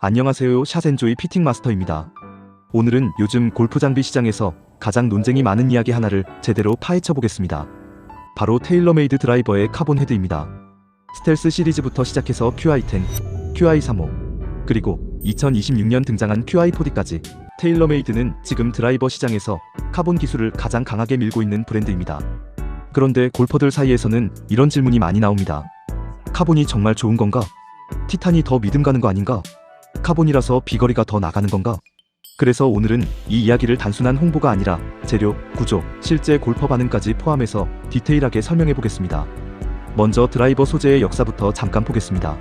안녕하세요, 샷앤조이 피팅마스터입니다. 오늘은 요즘 골프 장비 시장에서 가장 논쟁이 많은 이야기 하나를 제대로 파헤쳐 보겠습니다. 바로 테일러메이드 드라이버의 카본 헤드입니다. 스텔스 시리즈부터 시작해서 QI10, QI35, 그리고 2026년 등장한 QI40까지 테일러메이드는 지금 드라이버 시장에서 카본 기술을 가장 강하게 밀고 있는 브랜드입니다. 그런데 골퍼들 사이에서는 이런 질문이 많이 나옵니다. 카본이 정말 좋은 건가? 티탄이 더 믿음 가는 거 아닌가? 카본이라서 비거리가 더 나가는 건가? 그래서 오늘은 이 이야기를 단순한 홍보가 아니라 재료, 구조, 실제 골퍼 반응까지 포함해서 디테일하게 설명해 보겠습니다. 먼저 드라이버 소재의 역사부터 잠깐 보겠습니다.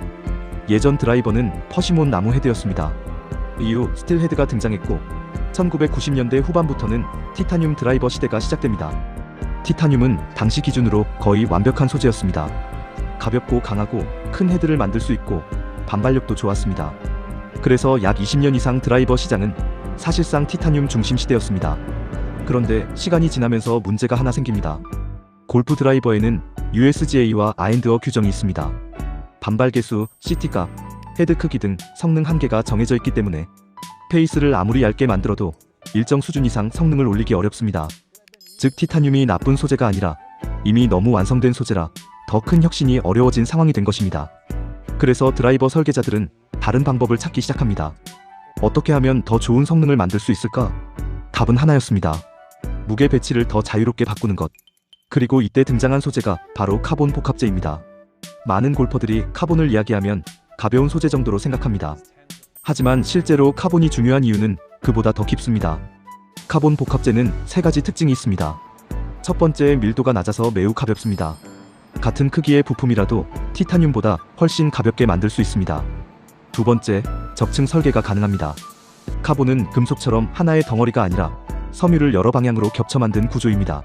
예전 드라이버는 퍼시몬 나무 헤드였습니다. 이후 스틸 헤드가 등장했고 1990년대 후반부터는 티타늄 드라이버 시대가 시작됩니다. 티타늄은 당시 기준으로 거의 완벽한 소재였습니다. 가볍고 강하고 큰 헤드를 만들 수 있고 반발력도 좋았습니다. 그래서 약 20년 이상 드라이버 시장은 사실상 티타늄 중심 시대였습니다. 그런데 시간이 지나면서 문제가 하나 생깁니다. 골프 드라이버에는 USGA와 아엔드어 규정이 있습니다. 반발 개수, CT값, 헤드 크기 등 성능 한계가 정해져 있기 때문에 페이스를 아무리 얇게 만들어도 일정 수준 이상 성능을 올리기 어렵습니다. 즉 티타늄이 나쁜 소재가 아니라 이미 너무 완성된 소재라 더 큰 혁신이 어려워진 상황이 된 것입니다. 그래서 드라이버 설계자들은 다른 방법을 찾기 시작합니다. 어떻게 하면 더 좋은 성능을 만들 수 있을까? 답은 하나였습니다. 무게 배치를 더 자유롭게 바꾸는 것. 그리고 이때 등장한 소재가 바로 카본 복합재입니다. 많은 골퍼들이 카본을 이야기하면 가벼운 소재 정도로 생각합니다. 하지만 실제로 카본이 중요한 이유는 그보다 더 깊습니다. 카본 복합재는 세 가지 특징이 있습니다. 첫 번째, 밀도가 낮아서 매우 가볍습니다. 같은 크기의 부품이라도 티타늄보다 훨씬 가볍게 만들 수 있습니다. 두 번째, 적층 설계가 가능합니다. 카본은 금속처럼 하나의 덩어리가 아니라 섬유를 여러 방향으로 겹쳐 만든 구조입니다.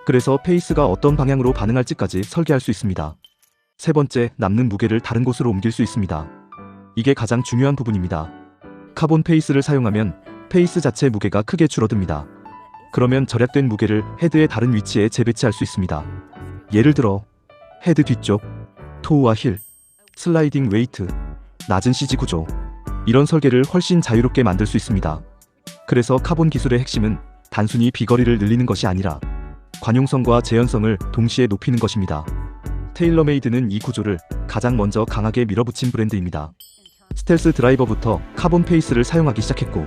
그래서 페이스가 어떤 방향으로 반응할지까지 설계할 수 있습니다. 세 번째, 남는 무게를 다른 곳으로 옮길 수 있습니다. 이게 가장 중요한 부분입니다. 카본 페이스를 사용하면 페이스 자체 무게가 크게 줄어듭니다. 그러면 절약된 무게를 헤드의 다른 위치에 재배치할 수 있습니다. 예를 들어 헤드 뒤쪽, 토우와 힐, 슬라이딩 웨이트, 낮은 CG 구조, 이런 설계를 훨씬 자유롭게 만들 수 있습니다. 그래서 카본 기술의 핵심은 단순히 비거리를 늘리는 것이 아니라 관용성과 재현성을 동시에 높이는 것입니다. 테일러메이드는 이 구조를 가장 먼저 강하게 밀어붙인 브랜드입니다. 스텔스 드라이버부터 카본 페이스를 사용하기 시작했고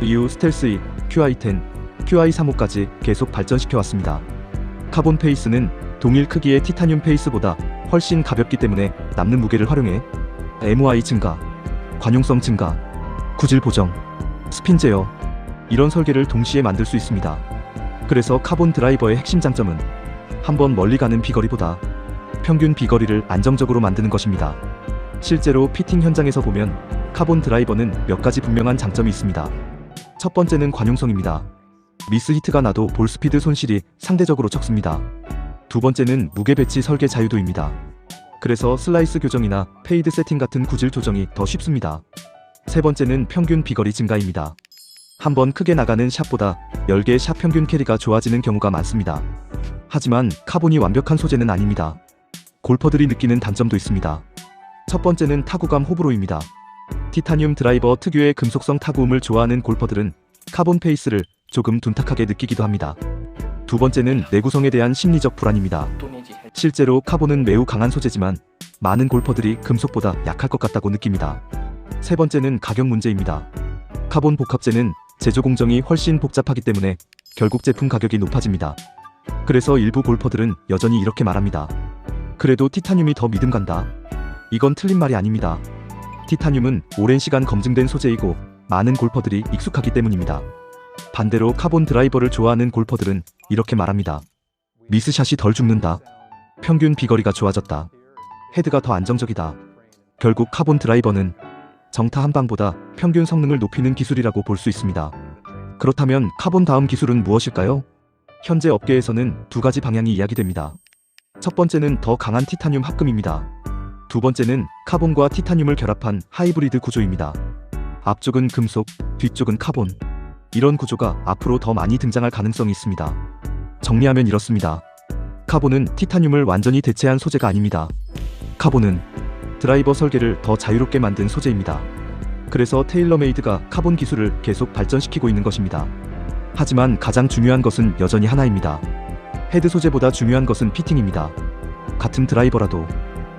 이후 스텔스 2, QI10, QI35까지 계속 발전시켜왔습니다. 카본 페이스는 동일 크기의 티타늄 페이스보다 훨씬 가볍기 때문에 남는 무게를 활용해 MOI 증가, 관용성 증가, 구질 보정, 스핀 제어, 이런 설계를 동시에 만들 수 있습니다. 그래서 카본 드라이버의 핵심 장점은 한번 멀리 가는 비거리보다 평균 비거리를 안정적으로 만드는 것입니다. 실제로 피팅 현장에서 보면 카본 드라이버는 몇 가지 분명한 장점이 있습니다. 첫 번째는 관용성입니다. 미스 히트가 나도 볼 스피드 손실이 상대적으로 적습니다. 두 번째는 무게 배치 설계 자유도입니다. 그래서 슬라이스 교정이나 페이드 세팅 같은 구질 조정이 더 쉽습니다. 세 번째는 평균 비거리 증가입니다. 한번 크게 나가는 샷보다 10개의 샷 평균 캐리가 좋아지는 경우가 많습니다. 하지만 카본이 완벽한 소재는 아닙니다. 골퍼들이 느끼는 단점도 있습니다. 첫 번째는 타구감 호불호입니다. 티타늄 드라이버 특유의 금속성 타구음을 좋아하는 골퍼들은 카본 페이스를 조금 둔탁하게 느끼기도 합니다. 두 번째는 내구성에 대한 심리적 불안입니다. 실제로 카본은 매우 강한 소재지만 많은 골퍼들이 금속보다 약할 것 같다고 느낍니다. 세 번째는 가격 문제입니다. 카본 복합재는 제조 공정이 훨씬 복잡하기 때문에 결국 제품 가격이 높아집니다. 그래서 일부 골퍼들은 여전히 이렇게 말합니다. 그래도 티타늄이 더 믿음 간다. 이건 틀린 말이 아닙니다. 티타늄은 오랜 시간 검증된 소재이고 많은 골퍼들이 익숙하기 때문입니다. 반대로 카본 드라이버를 좋아하는 골퍼들은 이렇게 말합니다. 미스샷이 덜 죽는다. 평균 비거리가 좋아졌다. 헤드가 더 안정적이다. 결국 카본 드라이버는 정타 한 방보다 평균 성능을 높이는 기술이라고 볼 수 있습니다. 그렇다면 카본 다음 기술은 무엇일까요? 현재 업계에서는 두 가지 방향이 이야기됩니다. 첫 번째는 더 강한 티타늄 합금입니다. 두 번째는 카본과 티타늄을 결합한 하이브리드 구조입니다. 앞쪽은 금속, 뒤쪽은 카본. 이런 구조가 앞으로 더 많이 등장할 가능성이 있습니다. 정리하면 이렇습니다. 카본은 티타늄을 완전히 대체한 소재가 아닙니다. 카본은 드라이버 설계를 더 자유롭게 만든 소재입니다. 그래서 테일러메이드가 카본 기술을 계속 발전시키고 있는 것입니다. 하지만 가장 중요한 것은 여전히 하나입니다. 헤드 소재보다 중요한 것은 피팅입니다. 같은 드라이버라도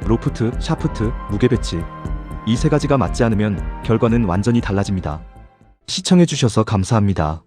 로프트, 샤프트, 무게 배치 이 세 가지가 맞지 않으면 결과는 완전히 달라집니다. 시청해주셔서 감사합니다.